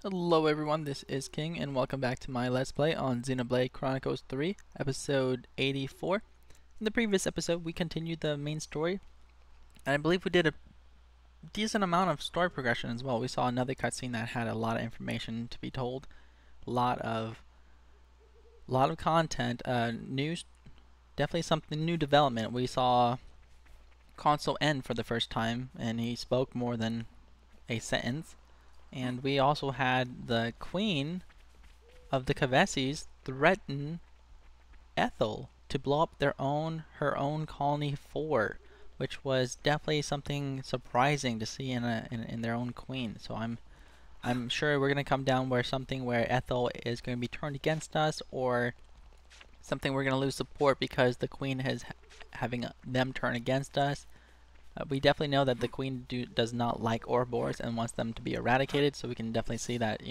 Hello everyone, this is King and welcome back to my Let's Play on Xenoblade Chronicles 3, episode 84. In the previous episode, we continued the main story, and I believe we did a decent amount of story progression as well. We saw another cutscene that had a lot of information to be told, a lot of content, news, definitely something new development. We saw Consul N for the first time, and he spoke more than a sentence. And we also had the Queen of the Kavesis threaten Ethel to blow up her own colony 4, which was definitely something surprising to see in their own queen. So I'm sure we're gonna come down where Ethel is going to be turned against us, or something we're gonna lose support because the queen is having them turn against us. We definitely know that the queen does not like Ouroboros and wants them to be eradicated, so we can definitely see that,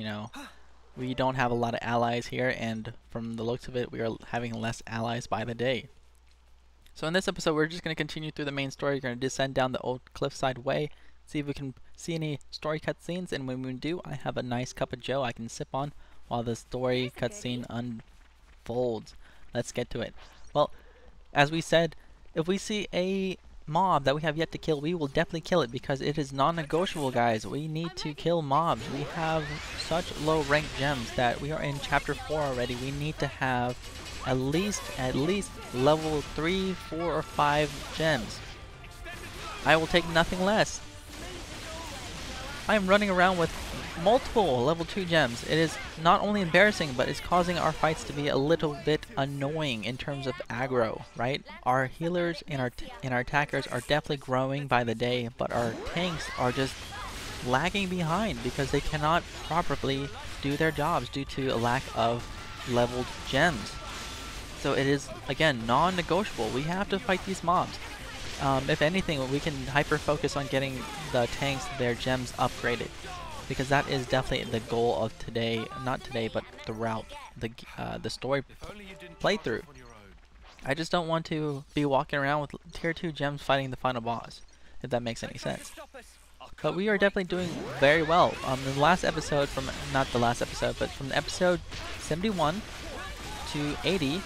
we don't have a lot of allies here, and from the looks of it, we are having less allies by the day. So in this episode, we're just going to continue through the main story. We're going to descend down the old cliffside way, see if we can see any story cutscenes, and when we do, I have a nice cup of joe I can sip on while the story cutscene unfolds. Let's get to it. Well, as we said, if we see a mob that we have yet to kill, we will definitely kill it because it is non-negotiable, guys. We need to kill mobs. We have such low ranked gems that we are in chapter 4 already. We need to have at least level 3, 4, or 5 gems. I will take nothing less. I am running around with multiple level 2 gems. It is not only embarrassing, but it's causing our fights to be a little bit annoying in terms of aggro, right? Our healers and our attackers are definitely growing by the day, but our tanks are just lagging behind because they cannot properly do their jobs due to a lack of leveled gems. So it is, again, non-negotiable. We have to fight these mobs. If anything, we can hyper-focus on getting the tanks their gems upgraded, because that is definitely the goal of today, not today, but throughout the story playthrough. I just don't want to be walking around with tier 2 gems fighting the final boss, if that makes any sense. But we are definitely doing very well. In the last episode, not the last episode, but from episode 71 to 80,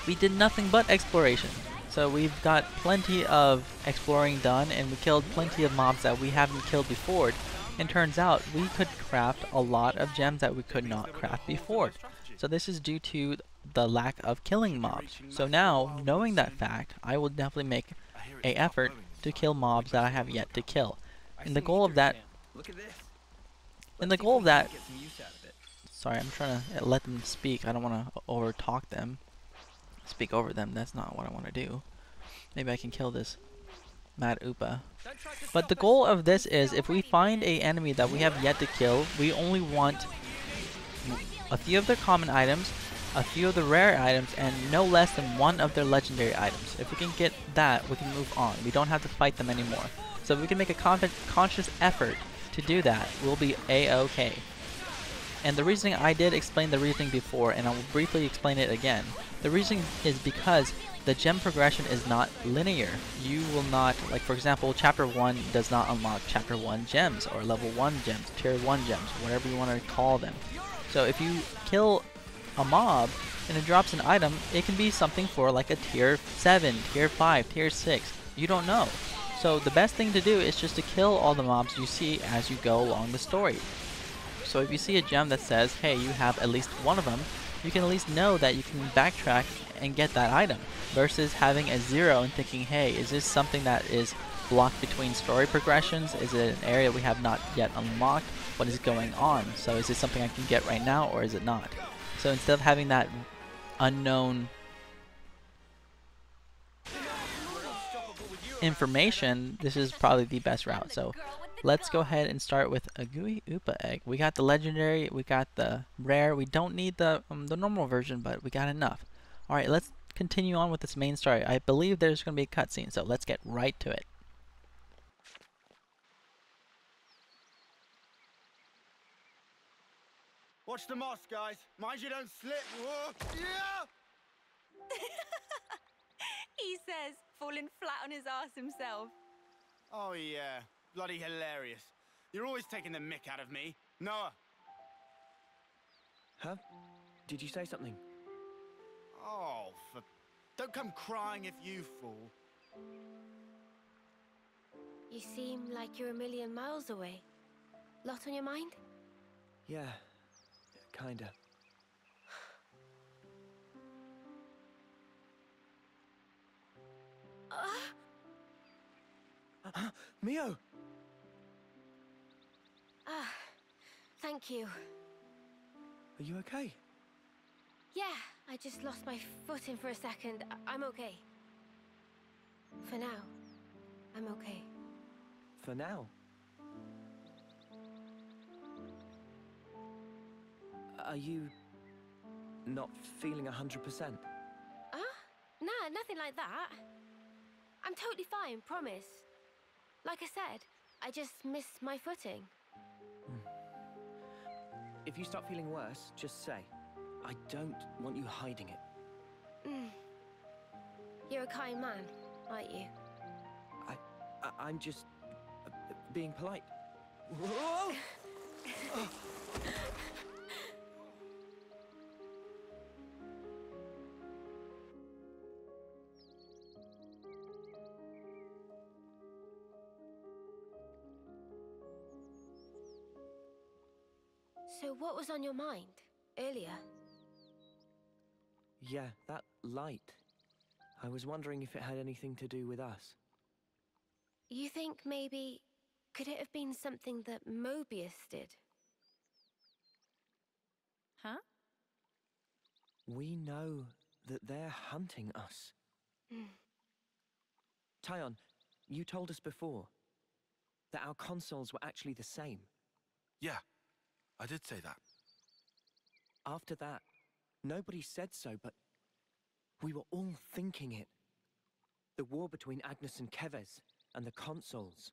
we did nothing but exploration. So we've got plenty of exploring done, and we killed plenty of mobs that we haven't killed before. And turns out we could craft a lot of gems that we could not craft before. So this is due to the lack of killing mobs. So now, knowing that fact, I will definitely make an effort to kill mobs that I have yet to kill. And the goal of that, sorry, I'm trying to let them speak. I don't want to overtalk them. Speak over them, that's not what I want to do. Maybe I can kill this Mad Upa. But the goal of this is, if we find a enemy that we have yet to kill, we only want a few of their common items, a few of the rare items, and no less than one of their legendary items. If we can get that, we can move on. We don't have to fight them anymore. So if we can make a conscious effort to do that, we'll be a-okay. And the reasoning, I did explain the reasoning before, and I will briefly explain it again. The reasoning is because the gem progression is not linear. You will not, like for example, chapter 1 does not unlock chapter 1 gems, or level 1 gems, tier 1 gems, whatever you want to call them. So if you kill a mob and it drops an item, it can be something for like a tier 7, tier 5, tier 6. You don't know. So the best thing to do is just to kill all the mobs you see as you go along the story. So if you see a gem that says, hey, you have at least one of them, you can at least know that you can backtrack and get that item, versus having a 0 and thinking, hey, is this something that is blocked between story progressions? Is it an area we have not yet unlocked? What is going on? So is this something I can get right now, or is it not? So instead of having that unknown information, this is probably the best route. So let's go ahead and start with a gooey Upa egg. We got the legendary, we got the rare. We don't need the normal version, but we got enough. Alright, let's continue on with this main story. I believe there's going to be a cutscene, so let's get right to it. Watch the moss, guys. Mind you don't slip. Whoa. Yeah! He says, falling flat on his ass himself. Oh, yeah. Bloody hilarious. You're always taking the mick out of me. Noah, Huh? Did you say something? Oh, don't come crying if you fall. You seem like you're a million miles away. Lot on your mind? Yeah, kinda. Mio! Thank you. Are you okay? Yeah, I just lost my footing for a second. I'm okay. For now, I'm okay. For now? Are you not feeling 100%? Nah, nothing like that. I'm totally fine, promise. Like I said, I just missed my footing. If you start feeling worse, just say. I don't want you hiding it. You're a kind man, aren't you? I'm just being polite. Whoa! So what was on your mind earlier? Yeah, that light. I was wondering if it had anything to do with us. You think maybe... could it have been something that Mobius did? Huh? We know that they're hunting us. Tyon, you told us before that our consoles were actually the same. Yeah, I did say that. After that, nobody said so, but we were all thinking it. The war between Agnes and Kevez and the consoles.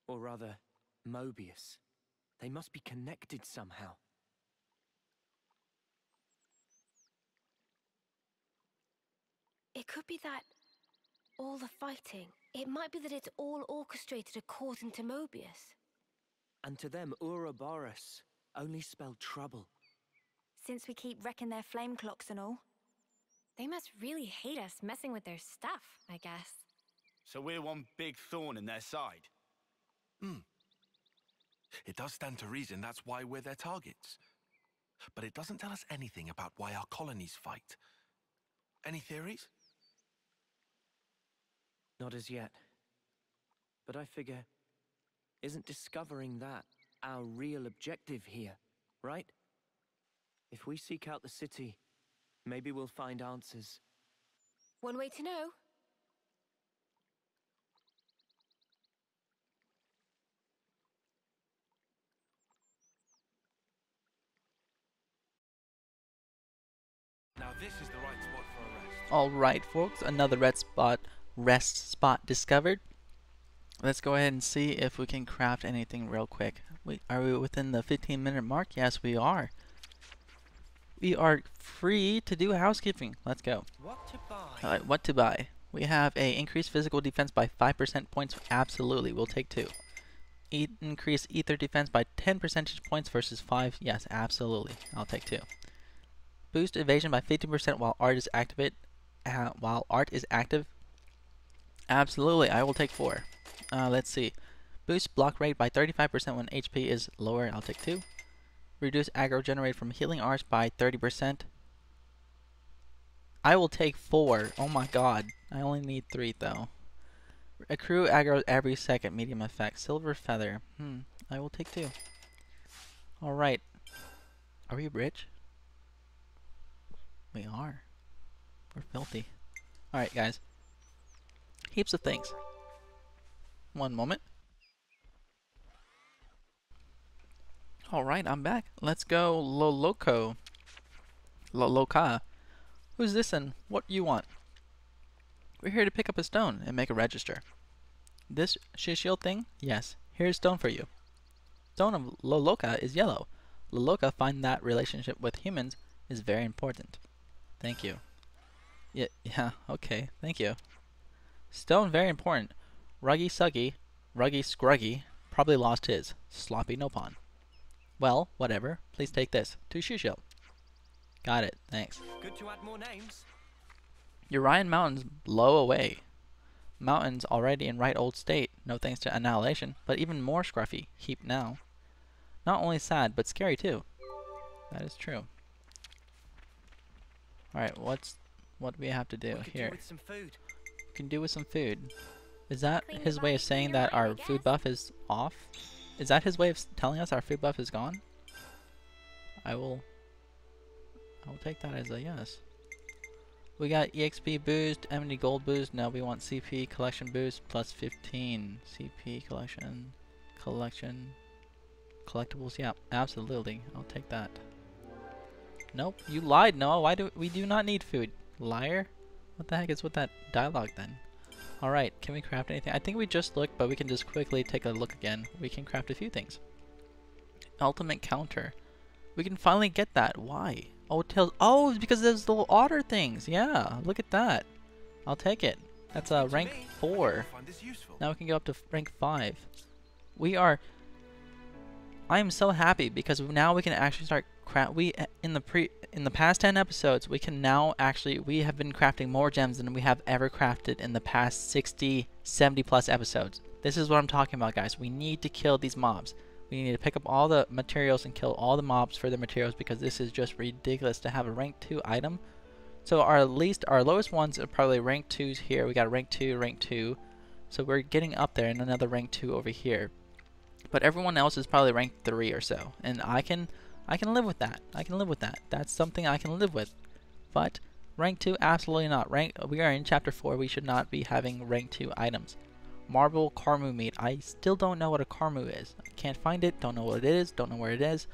Or rather, Mobius. They must be connected somehow. It could be that... all the fighting. It might be that it's all orchestrated according to Mobius. And to them, Ouroboros only spelled trouble. Since we keep wrecking their flame clocks and all. They must really hate us messing with their stuff, I guess. So we're one big thorn in their side. It does stand to reason that's why we're their targets. But it doesn't tell us anything about why our colonies fight. Any theories? Not as yet. But I figure, isn't discovering that our real objective here, right? If we seek out the city, maybe we'll find answers. One way to know. Now this is the right spot for a rest. Alright folks, another rest spot discovered. Let's go ahead and see if we can craft anything real quick. Are we within the 15-minute mark? Yes, we are. We are free to do housekeeping. Let's go. What to buy? Alright, what to buy? We have a increased physical defense by 5% points. Absolutely, we'll take 2. Increase ether defense by 10 percentage points versus 5. Yes, absolutely. I'll take 2. Boost evasion by 50% while art is active. Absolutely, I will take 4. Let's see. Boost block rate by 35% when HP is lower. I'll take 2. Reduce aggro generated from healing arts by 30%. I will take 4. Oh my god. I only need 3 though. Accrue aggro every second. Medium effect. Silver feather. I will take 2. Alright. Are we rich? We are. We're filthy. Alright guys. Heaps of things. One moment. Alright, I'm back. Let's go Loloka. Who's this and what you want? We're here to pick up a stone and make a register. This shield thing? Yes. Here's stone for you. Stone of Loloka is yellow. Loloka find that relationship with humans is very important. Thank you. Yeah, okay. Thank you. Stone very important. Ruggy Scruggy probably lost his. Sloppy Nopon. Well, whatever. Please take this. To shield. Got it. Thanks. Good to add more names. Urian Mountains blow away. Mountains already in right old state, no thanks to annihilation, but even more scruffy heap now. Not only sad, but scary too. That is true. Alright, what do we have to do We could here? do with some food. We can do with some food. Is that Clean the his way of body saying from that your mind, our I food guess. buff is off? Is that his way of telling us our food buff is gone? I will take that as a yes. We got EXP boost, Emity gold boost. No, we want CP collection boost plus 15. CP collection, collectibles. Yeah, absolutely. I'll take that. Nope, you lied, Noah. Why do we do not need food? Liar? What the heck is with that dialogue then? Alright, can we craft anything? I think we just looked, but we can just quickly take a look again. We can craft a few things. Ultimate counter. We can finally get that. Why? Oh, it tells. Oh, it's because there's the little otter things. Yeah, look at that. I'll take it. That's a rank 4. Find this useful. Now we can go up to rank 5. We are. I am so happy because now we can actually start in the past 10 episodes we have been crafting more gems than we have ever crafted in the past 60, 70 plus episodes. This is what I'm talking about, guys. We need to kill these mobs. We need to pick up all the materials and kill all the mobs for the materials because this is just ridiculous to have a rank 2 item. So our lowest ones are probably rank 2s here. We got rank 2, rank 2. So we're getting up there and another rank 2 over here. But everyone else is probably rank 3 or so. And I can live with that. I can live with that. That's something I can live with. But rank 2, absolutely not. We are in chapter 4. We should not be having rank 2 items. Marble Karmu meat. I still don't know what a Karmu is. I can't find it. Don't know what it is. Don't know where it is.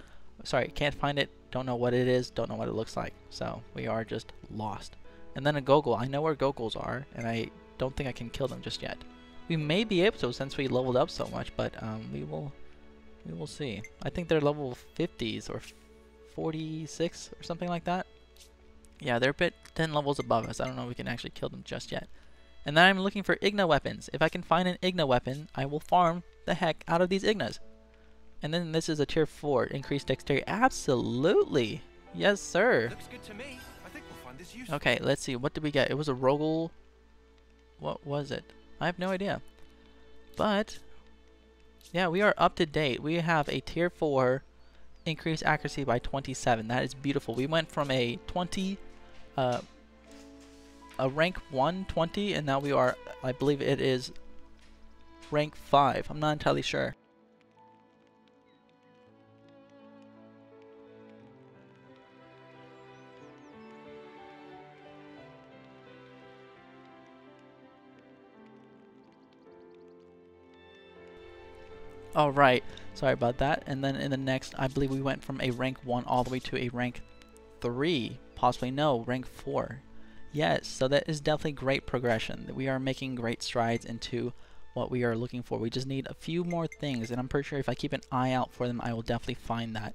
Sorry, can't find it. Don't know what it is. Don't know what it looks like. So we are just lost. And then a Gogol. I know where Gogols are, and I don't think I can kill them just yet. We may be able to since we leveled up so much, but we will see. I think they're level 50s or 46 or something like that. Yeah, they're a bit 10 levels above us. I don't know if we can actually kill them just yet. And then I'm looking for Igna weapons. If I can find an Igna weapon, I will farm the heck out of these Ignas. And then this is a tier 4, increased dexterity. Absolutely! Yes, sir! Looks good to me. I think we'll find this useful. Okay, let's see. What did we get? It was a Rogel. What was it? I have no idea. But, yeah, we are up to date. We have a tier 4, increased accuracy by 27. That is beautiful. We went from a 20, a rank 1 20, and now we are, I believe it is rank 5. I'm not entirely sure. Alright, sorry about that. And then in the next, I believe we went from a rank 1 all the way to a rank 3. Possibly, no, rank 4. Yes, so that is definitely great progression. We are making great strides into what we are looking for. We just need a few more things, and I'm pretty sure if I keep an eye out for them, I will definitely find that.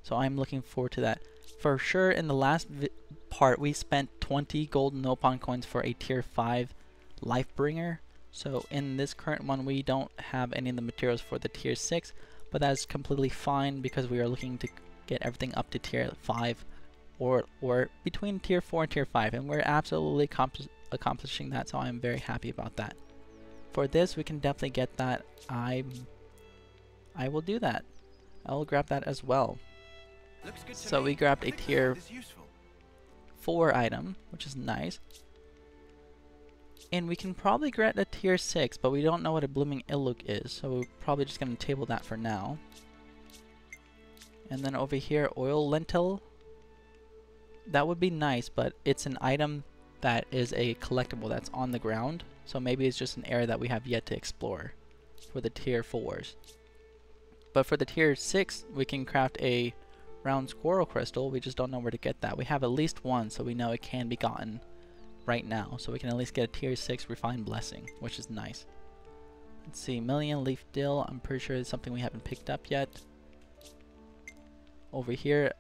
So I'm looking forward to that. For sure, in the last part, we spent 20 golden Nopon coins for a tier 5 Lifebringer. So in this current one, we don't have any of the materials for the tier 6, but that's completely fine because we are looking to get everything up to tier 5 or between tier 4 and tier 5, and we're absolutely accomplishing that, so I'm very happy about that. For this, we can definitely get that. I will do that. I will grab that as well. Looks good to So me. we grabbed I a think we'll tier find this useful. 4 item, which is nice. And we can probably get a tier 6, but we don't know what a Blooming Illuc is, so we're probably just going to table that for now. And then over here, Oil Lentil. That would be nice, but it's an item that is a collectible that's on the ground, so maybe it's just an area that we have yet to explore for the tier 4s. But for the tier 6, we can craft a round squirrel crystal. We just don't know where to get that. We have at least one, so we know it can be gotten right now, so we can at least get a tier 6 refined blessing, which is nice. Let's see, Million Leaf Dill. I'm pretty sure it's something we haven't picked up yet. Over here,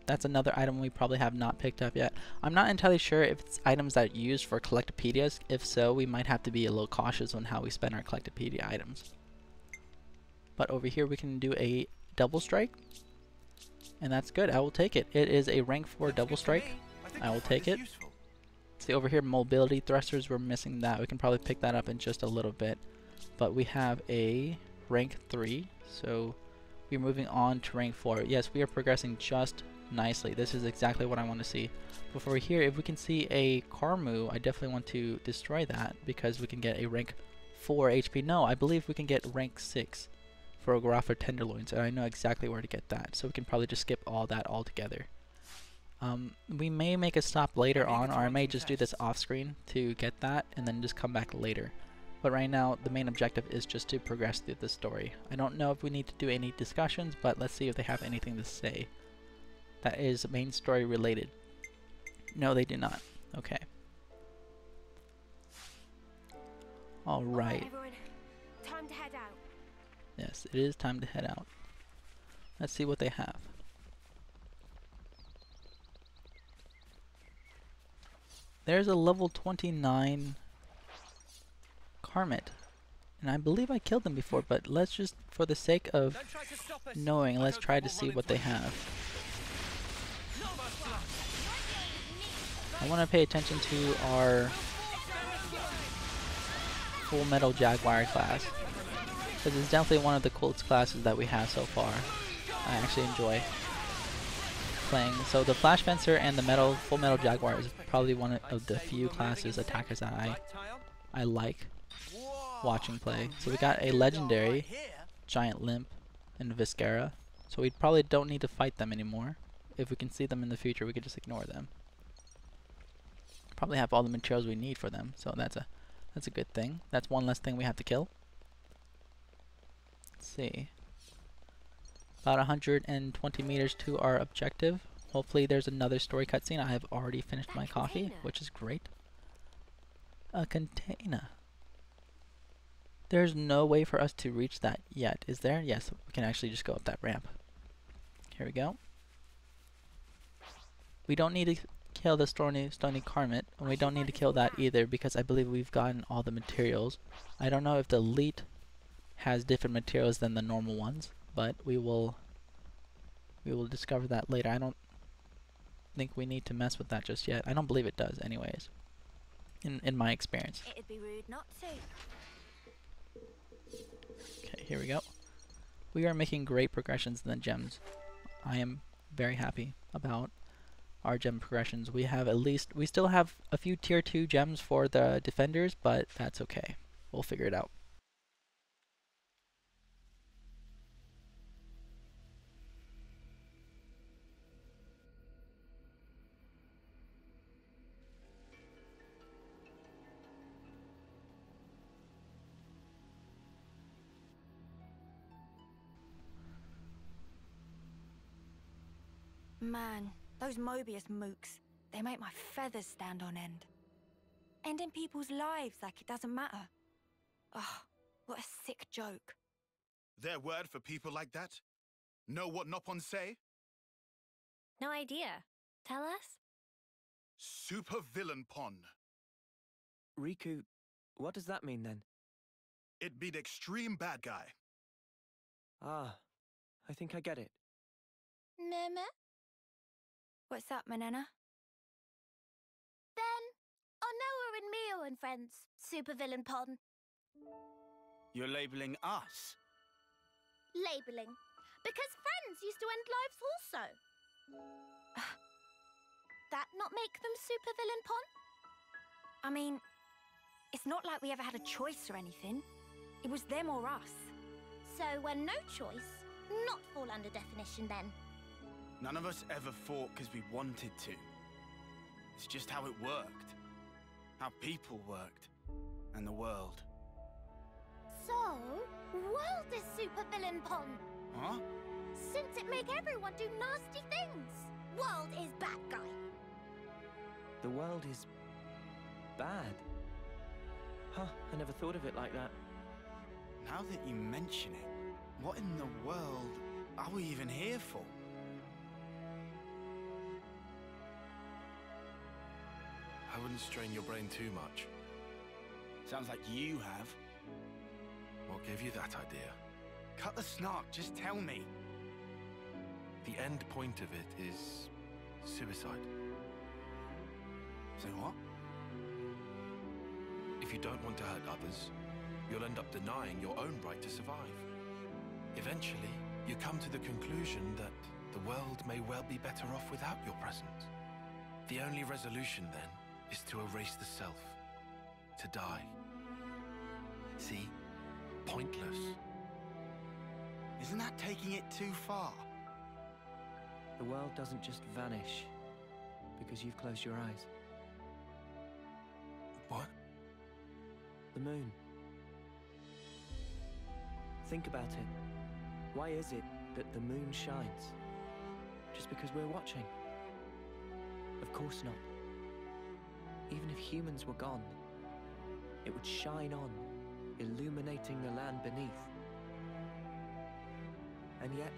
that's another item we probably have not picked up yet. I'm not entirely sure if it's items that are used for Collectopedias. If so, we might have to be a little cautious on how we spend our Collectopedia items. But over here we can do a double strike. And that's good. I will take it. It is a rank 4 double strike. I will take it. See over here, mobility thrusters, we're missing that. We can probably pick that up in just a little bit. But we have a rank 3, so we're moving on to rank 4. Yes, we are progressing just nicely. This is exactly what I want to see. Before here, if we can see a Carmu, I definitely want to destroy that because we can get a rank 4 HP. No, I believe we can get rank 6 for a Garaffa Tenderloins, and I know exactly where to get that, so we can probably just skip all that altogether. We may make a stop later on, or I may just do this off screen to get that and then just come back later. But right now, the main objective is just to progress through the story. I don't know if we need to do any discussions, but let's see if they have anything to say that is main story related. No, they do not. Okay. Alright. Everyone, time to head out. Yes, it is time to head out. Let's see what they have. There's a level 29 Carmit. And I believe I killed them before, but let's just, for the sake of knowing, let's try to see what they have. I want to pay attention to our Full Metal Jaguar class, because it's definitely one of the coolest classes that we have so far. I actually enjoy playing. So the Flash Fencer and the Full Metal Jaguar is probably one of the few classes, attackers that I like watching play. So we got a legendary Giant Limp and Viscera, so we probably don't need to fight them anymore. If we can see them in the future, we could just ignore them. Probably have all the materials we need for them, so that's a good thing. That's one less thing we have to kill. Let's see. About 120 meters to our objective. Hopefully there's another story cutscene. I have already finished my coffee, which is great. A container. There's no way for us to reach that yet, is there? Yes, we can actually just go up that ramp. Here we go. We don't need to kill the stony Carmit, and we don't need to kill that either because I believe we've gotten all the materials. I don't know if the elite has different materials than the normal ones, but we will discover that later. I don't think we need to mess with that just yet. I don't believe it does anyways, in my experience. It'd be rude not to. Okay, here we go. We are making great progressions in the gems. I am very happy about our gem progressions. We still have a few tier 2 gems for the defenders, but that's okay. We'll figure it out. Man, those Mobius mooks, they make my feathers stand on end. Ending people's lives like it doesn't matter. Oh, what a sick joke. Their word for people like that? Know what Nopon say? No idea. Tell us? Super villain pon. Riku, what does that mean then? It be the extreme bad guy. Ah, I think I get it. Meme? What's up, Manana? Then, Onoa and Mio and friends, supervillain Pon. You're labeling us? Labeling. Because friends used to end lives also. That not make them supervillain Pon? I mean, it's not like we ever had a choice or anything. It was them or us. So when no choice, not fall under definition then. None of us ever fought because we wanted to. It's just how it worked. How people worked. And the world. So, world is supervillain Pon. Huh? Since it make everyone do nasty things. World is bad guy. The world is bad. Huh, I never thought of it like that. Now that you mention it, what in the world are we even here for? I wouldn't strain your brain too much. Sounds like you have. What gave you that idea? Cut the snark, just tell me. The end point of it is suicide. Say what? If you don't want to hurt others, you'll end up denying your own right to survive. Eventually, you come to the conclusion that the world may well be better off without your presence. The only resolution then is to erase the self, to die. See? Pointless. Isn't that taking it too far? The world doesn't just vanish because you've closed your eyes. What? The moon. Think about it. Why is it that the moon shines? Just because we're watching? Of course not. Even if humans were gone, it would shine on, illuminating the land beneath. And yet,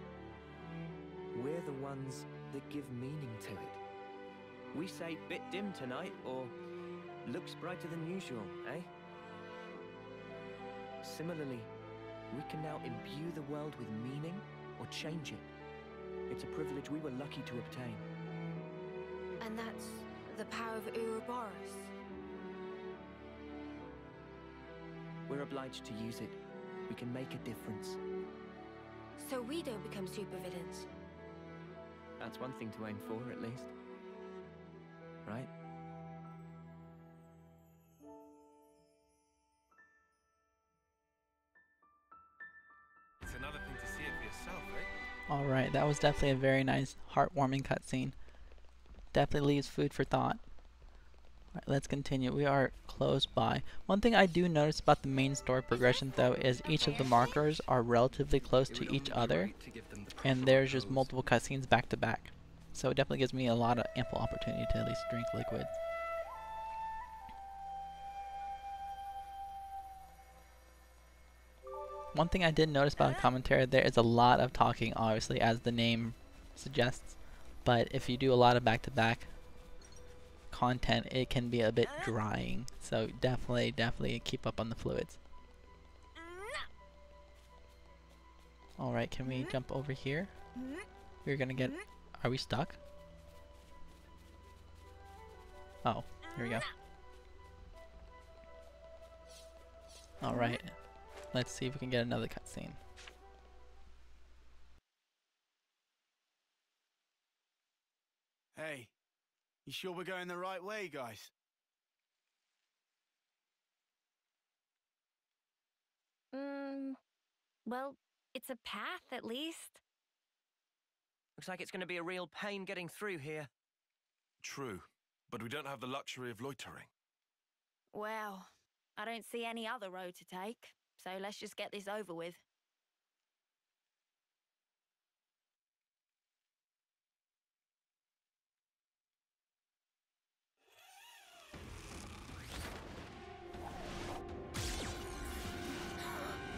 we're the ones that give meaning to it. We say bit dim tonight, or looks brighter than usual, eh? Similarly, we can now imbue the world with meaning or change it. It's a privilege we were lucky to obtain. And that's the power of Ouroboros. We're obliged to use it. We can make a difference. So we don't become supervillains. That's one thing to aim for, at least. Right? It's another thing to see it for yourself, eh? Alright, that was definitely a very nice, heartwarming cutscene. Definitely leaves food for thought. Alright, let's continue. We are close by. One thing I do notice about the main story progression though is each of the markers are relatively close to each other, and there's just multiple cutscenes back to back. So it definitely gives me a lot of ample opportunity to at least drink liquids. One thing I did notice about the commentary, there is a lot of talking, obviously, as the name suggests. But if you do a lot of back-to-back content, it can be a bit drying. So definitely keep up on the fluids. Alright, can we jump over here? We're gonna get... Are we stuck? Oh, here we go. Alright. Let's see if we can get another cutscene. Hey, you sure we're going the right way, guys? Well, it's a path at least. Looks like it's going to be a real pain getting through here. True, but we don't have the luxury of loitering. Well, I don't see any other road to take, so let's just get this over with.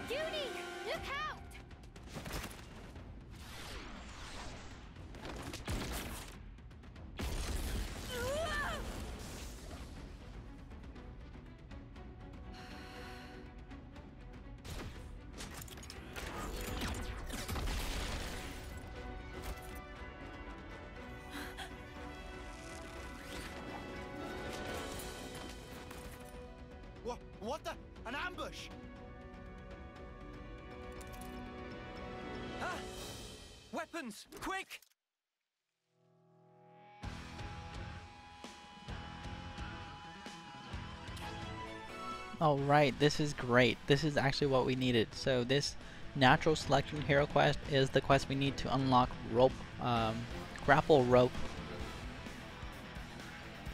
Judy, look out! What the? An ambush! Ah! Weapons! Quick! Alright, this is great. This is actually what we needed. So this natural selection hero quest is the quest we need to unlock rope, grapple rope,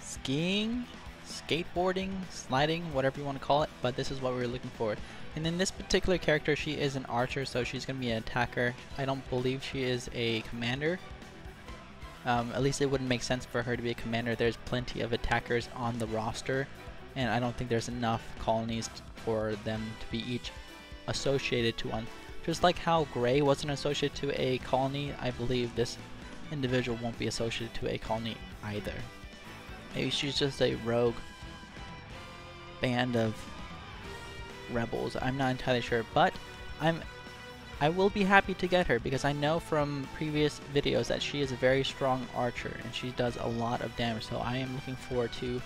skiing, skateboarding, sliding, whatever you want to call it, but this is what we were looking for. And in this particular character, she is an archer, so she's going to be an attacker. I don't believe she is a commander. At least it wouldn't make sense for her to be a commander. There's plenty of attackers on the roster, and I don't think there's enough colonies for them to be each associated to one. Just like how Gray wasn't associated to a colony, I believe this individual won't be associated to a colony either. Maybe she's just a rogue band of rebels. I'm not entirely sure, but I'm I will be happy to get her because I know from previous videos that she is a very strong archer and she does a lot of damage, so I am looking forward to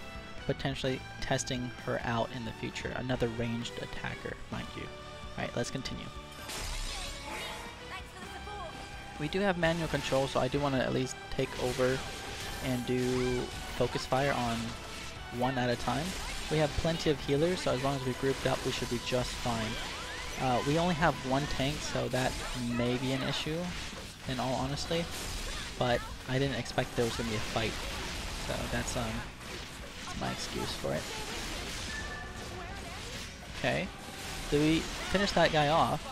potentially testing her out in the future. Another ranged attacker, mind you. Alright, let's continue. We do have manual control, so I do want to at least take over and do focus fire on one at a time. We have plenty of healers, so as long as we grouped up, we should be just fine. We only have one tank, so that may be an issue, in all honesty. But I didn't expect there was going to be a fight, so that's my excuse for it. Okay, do we finish that guy off?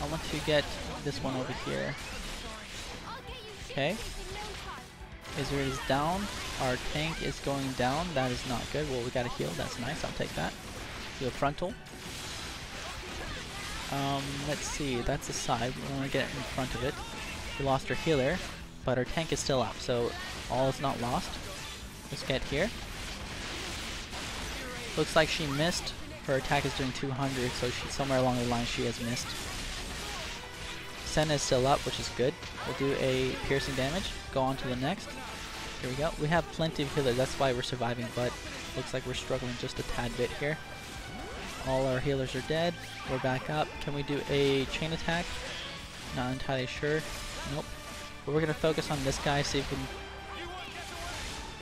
I want to get this one over here. Okay, Izzer is down. Our tank is going down. That is not good. Well, we got a heal. That's nice. I'll take that. Heal frontal. Let's see, that's a side. We want to get in front of it. We lost our healer, but our tank is still up, so all is not lost. Let's get here. Looks like she missed. Her attack is doing 200, so somewhere along the line she has missed. Senna is still up, which is good. We'll do a piercing damage. Go on to the next. Here we go. We have plenty of healers, that's why we're surviving, but looks like we're struggling just a tad bit here. All our healers are dead. We're back up. Can we do a chain attack? Not entirely sure. Nope. But we're going to focus on this guy, see if we can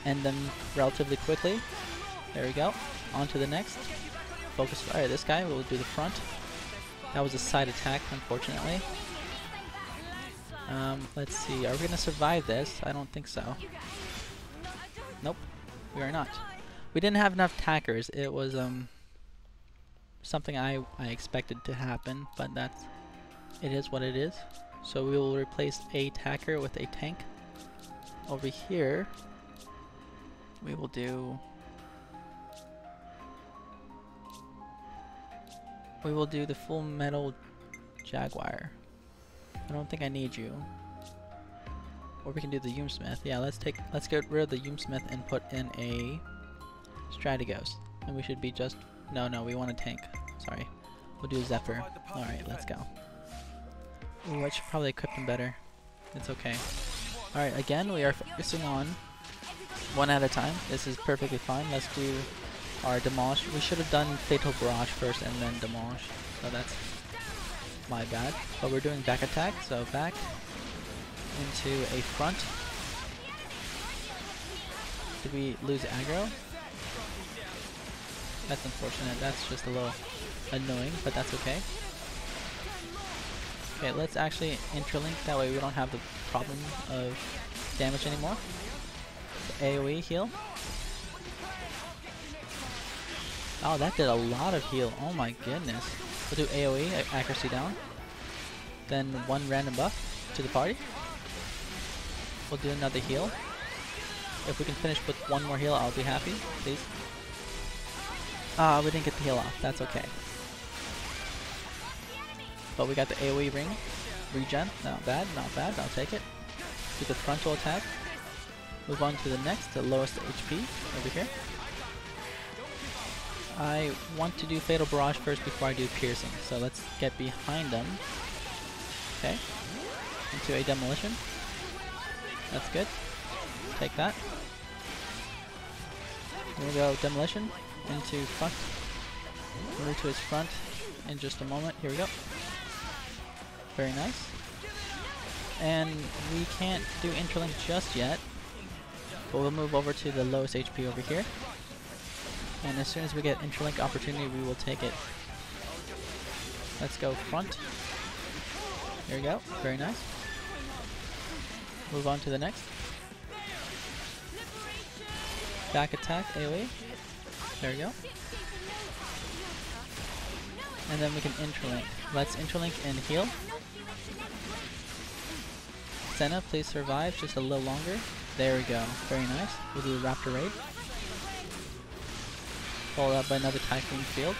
end them relatively quickly. There we go. On to the next. Focus fire. This guy, we'll do the front. That was a side attack, unfortunately. Let's see. Are we going to survive this? I don't think so. Nope. We are not. We didn't have enough attackers. It was, something I expected to happen, but it is what it is. So we will replace a attacker with a tank. Over here, we will do the full metal jaguar. I don't think I need you. Or we can do the Yumsmith. Yeah, let's get rid of the Yumsmith and put in a Strategos. And we should be just no, we want a tank. Sorry. We'll do Zephyr. Alright, let's go. Ooh, I should probably equip him better. It's okay. Alright, again, we are focusing on one at a time. This is perfectly fine. Let's do our Demolish. We should have done Fatal Barrage first and then Demolish. So that's my bad. But we're doing back attack, so back into a front. Did we lose aggro? That's unfortunate. That's just a little annoying, but that's okay. Okay, let's actually interlink. That way we don't have the problem of damage anymore. So AoE heal. Oh, that did a lot of heal. Oh my goodness. We'll do AoE, accuracy down. Then one random buff to the party. We'll do another heal. If we can finish with one more heal, I'll be happy. Please. Ah, we didn't get the heal off. That's okay. But we got the AoE ring. Regen. Not bad, not bad. I'll take it. Do the frontal attack. Move on to the next, the lowest HP over here. I want to do Fatal Barrage first before I do Piercing. So let's get behind them. Okay. Into a Demolition. That's good. Take that. We'll go Demolition. Into front. Move to his front in just a moment. Here we go. Very nice. And we can't do interlink just yet, but we'll move over to the lowest HP over here. And as soon as we get interlink opportunity, we will take it. Let's go front. There we go. Very nice. Move on to the next. Back attack, AoE. There we go. And then we can interlink. Let's interlink and heal. Senna, please survive just a little longer. There we go. Very nice. We'll do the Raptor Raid. Followed up by another Typhoon Field.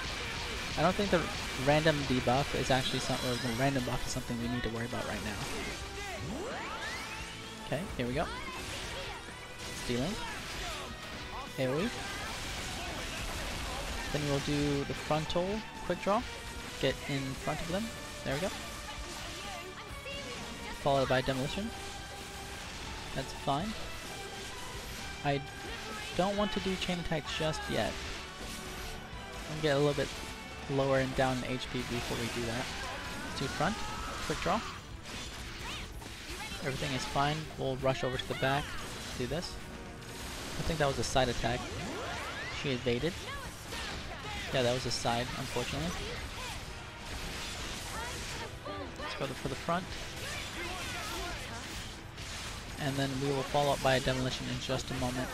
I don't think the random debuff is actually something, or the random buff is something we need to worry about right now. Okay, here we go. Stealing. AoE. Then we'll do the frontal quick draw. Get in front of them. There we go. Followed by demolition. That's fine. I don't want to do chain attack just yet. I'll get a little bit lower and down in HP before we do that. Let's do front. Quick draw. Everything is fine. We'll rush over to the back. Do this. I think that was a side attack. She evaded. Yeah, that was a side, unfortunately. Let's go for the front. And then we will follow up by a demolition in just a moment.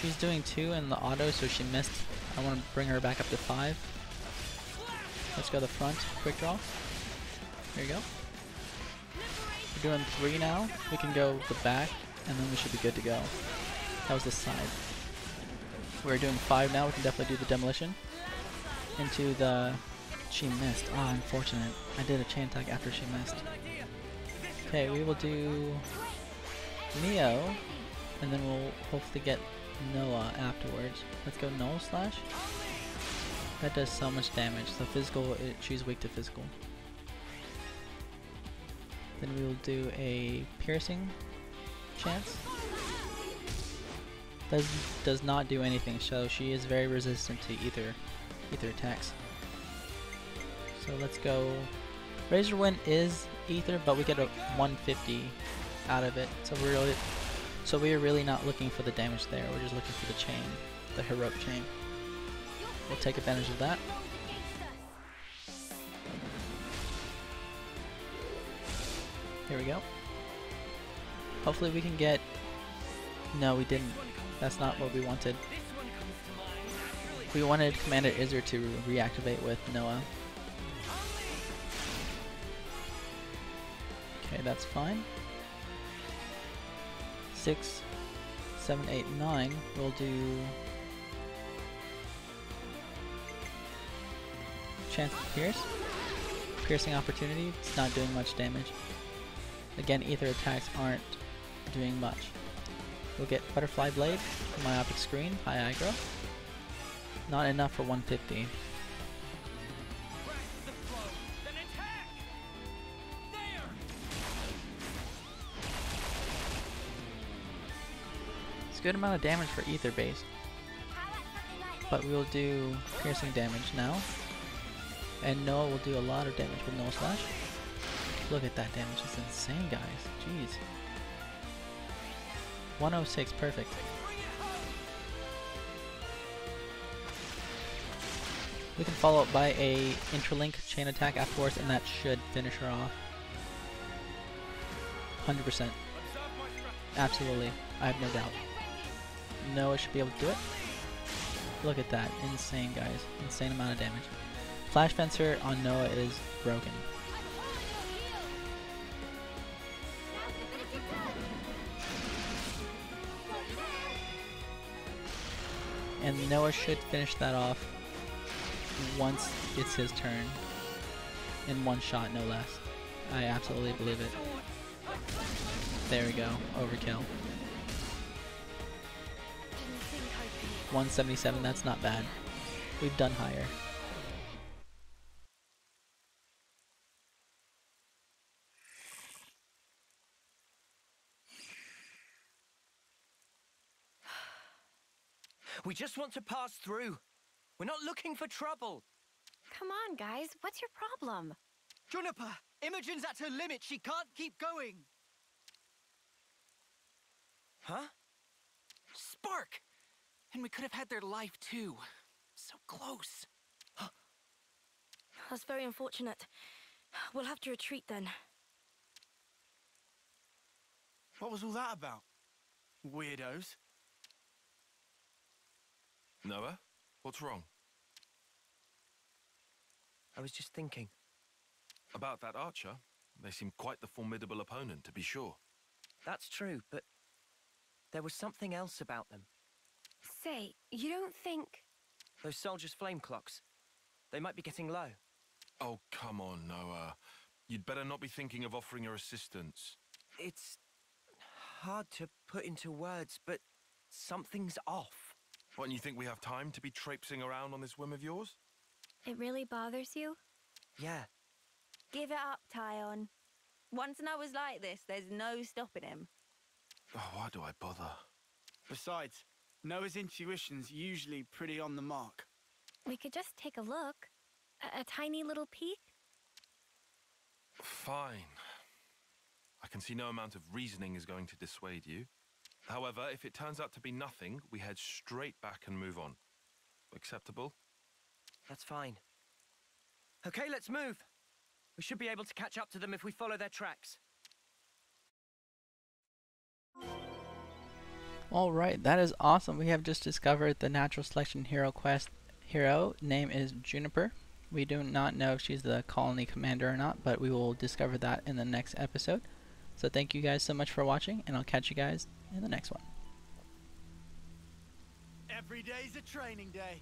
She's doing 2 in the auto, so she missed. I want to bring her back up to 5. Let's go the front. Quick draw. There you go. We're doing 3 now. We can go the back, and then we should be good to go. That was the side. We're doing 5 now. We can definitely do the demolition. Into the... She missed. Ah, unfortunate. I did a chain attack after she missed. Okay, we will do Neo, and then we'll hopefully get Noah afterwards. Let's go Null Slash. That does so much damage. So physical, she's weak to physical. Then we will do a piercing chance. Does not do anything, so she is very resistant to ether attacks. So let's go. Razor Wind is ether, but we get a 150 out of it. So we're really not looking for the damage there. We're just looking for the chain, the heroic chain. We'll take advantage of that. Here we go. Hopefully we can get... No, we didn't. That's not what we wanted. We wanted Commander Izzar to reactivate with Noah. Okay, that's fine. 6, 7, 8, 9. We'll do... Chance to pierce. Piercing opportunity. It's not doing much damage. Again, ether attacks aren't doing much. We'll get Butterfly Blade, Myopic Screen, high aggro. Not enough for 150. It's a good amount of damage for ether based. But we'll do piercing damage now. And Noah will do a lot of damage with Null Slash. Look at that damage, it's insane, guys. Jeez. 106, perfect. We can follow up by a interlink chain attack afterwards, and that should finish her off. 100%. Absolutely. I have no doubt. Noah should be able to do it. Look at that. Insane, guys. Insane amount of damage. Flash Fencer on Noah is broken. And Noah should finish that off once it's his turn. In one shot, no less. I absolutely believe it. There we go. Overkill. 177, that's not bad. We've done higher. We just want to pass through. We're not looking for trouble. Come on, guys. What's your problem? Juniper, Imogen's at her limit. She can't keep going. Huh? Spark! And we could have had their life too. So close. That's very unfortunate. We'll have to retreat then. What was all that about? Weirdos. Noah, what's wrong? I was just thinking. About that archer? They seem quite the formidable opponent, to be sure. That's true, but there was something else about them. Say, you don't think... Those soldiers' flame clocks. They might be getting low. Oh, come on, Noah. You'd better not be thinking of offering her assistance. It's hard to put into words, but something's off. What, and you think we have time to be traipsing around on this whim of yours? It really bothers you? Yeah. Give it up, Tyon. Once Noah's like this, there's no stopping him. Oh, why do I bother? Besides, Noah's intuition's usually pretty on the mark. We could just take a look. A tiny little peek? Fine. I can see no amount of reasoning is going to dissuade you. However, if it turns out to be nothing, we head straight back and move on. Acceptable? That's fine. Okay, let's move. We should be able to catch up to them if we follow their tracks. Alright, that is awesome. We have just discovered the natural selection hero quest hero. Name is Juniper. We do not know if she's the colony commander or not, but we will discover that in the next episode. So thank you guys so much for watching, and I'll catch you guys in the next one. Every day's a training day.